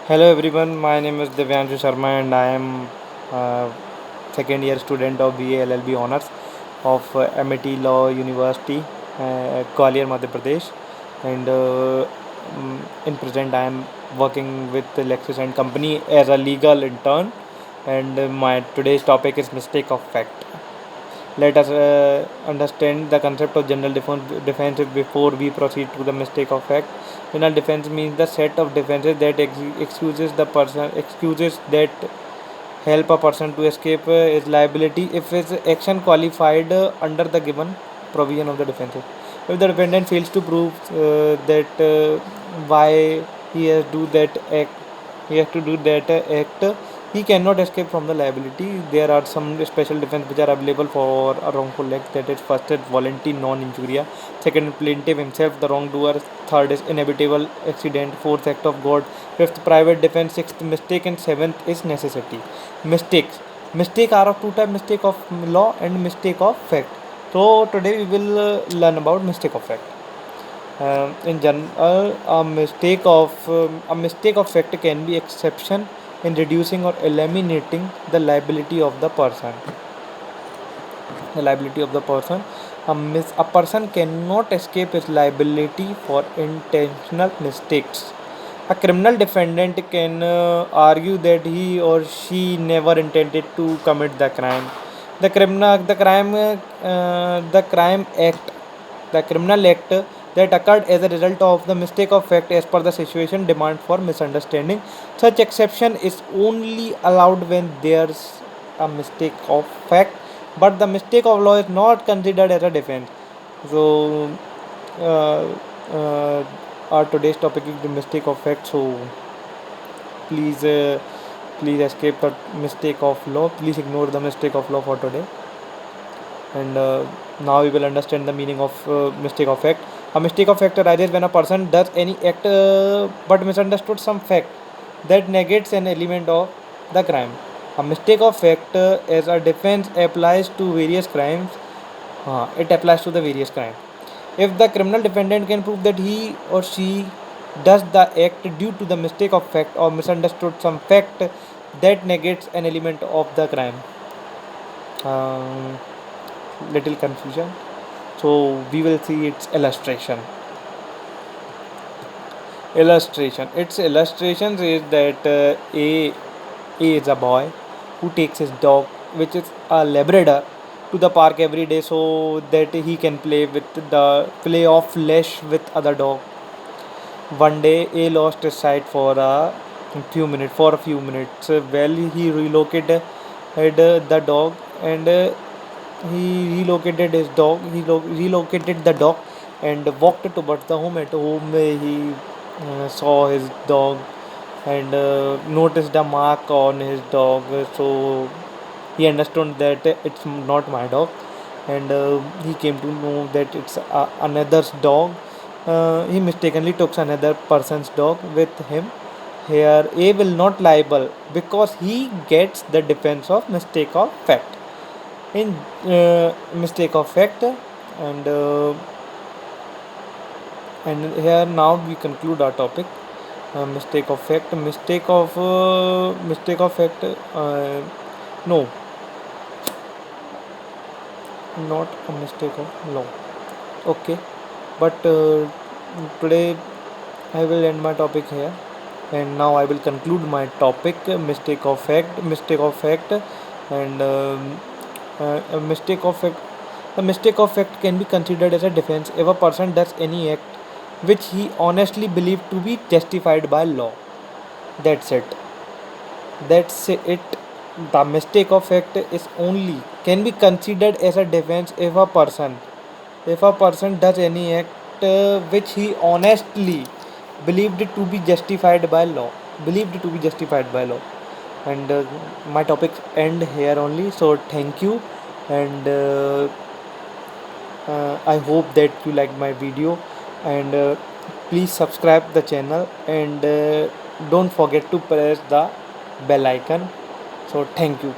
Hello everyone, my name is Divyanshu Sharma and I am second year student of BA LLB Honours of MIT Law University, Gwalior, Madhya Pradesh. And in present I am working with Lexis and Company as a legal intern. And my today's topic is mistake of fact. Let us understand the concept of general defense before we proceed to the mistake of fact. General defense means the set of defenses that excuses that help a person to escape his liability if his action qualified under the given provision of the defenses. If the defendant fails to prove that why he has do that act, he has to do that act, he cannot escape from the liability. There are some special defense which are available for a wrongful act. That is, first is volunty non injuria, second plaintiff himself the wrongdoer, third is inevitable accident, fourth act of God, fifth private defense, sixth mistake, and seventh is necessity. Mistakes. Mistake are of two types: mistake of law and mistake of fact. So today we will learn about mistake of fact. In general, a mistake of fact can be exception in reducing or eliminating the liability of the person. The liability of the person. A person cannot escape his liability for intentional mistakes. A criminal defendant can argue that he or she never intended to commit the crime. The crime act, the criminal act that occurred as a result of the mistake of fact as per the situation demand for misunderstanding. Such exception is only allowed when there's a mistake of fact, but the mistake of law is not considered as a defense. So, uh, uh, our today's topic is the mistake of fact. So, please, please escape the mistake of law. Please ignore the mistake of law for today. And now we will understand the meaning of mistake of fact. A mistake of fact arises when a person does any act but misunderstood some fact that negates an element of the crime. A mistake of fact as a defense applies to various crimes. It applies to the various crimes. If the criminal defendant can prove that he or she does the act due to the mistake of fact or misunderstood some fact that negates an element of the crime. Um, Little confusion. So we will see its illustration. Its illustrations is that a is a boy who takes his dog, which is a labrador, to the park every day so that he can play off flesh with other dog. One day A lost his sight for a few minutes. Well, he relocated the dog and he relocated the dog and walked towards the home. At home, he saw his dog and noticed a mark on his dog. So he understood that it's not my dog, and he came to know that it's another's dog. He mistakenly took another person's dog with him. Here, A will not liable because he gets the defense of mistake of fact. In mistake of fact, and here now we conclude our topic. Mistake of fact. Mistake of fact. No, not a mistake of law. Okay, but today I will end my topic here, and now I will conclude my topic. Mistake of fact. Mistake of fact, and a mistake of fact. A mistake of fact can be considered as a defense if a person does any act which he honestly believed to be justified by law. That's it. That's it. The mistake of fact is only can be considered as a defense if a person does any act which he honestly believed to be justified by law. And my topics end here only. So thank you, and I hope that you liked my video, and please subscribe the channel, and don't forget to press the bell icon. So thank you.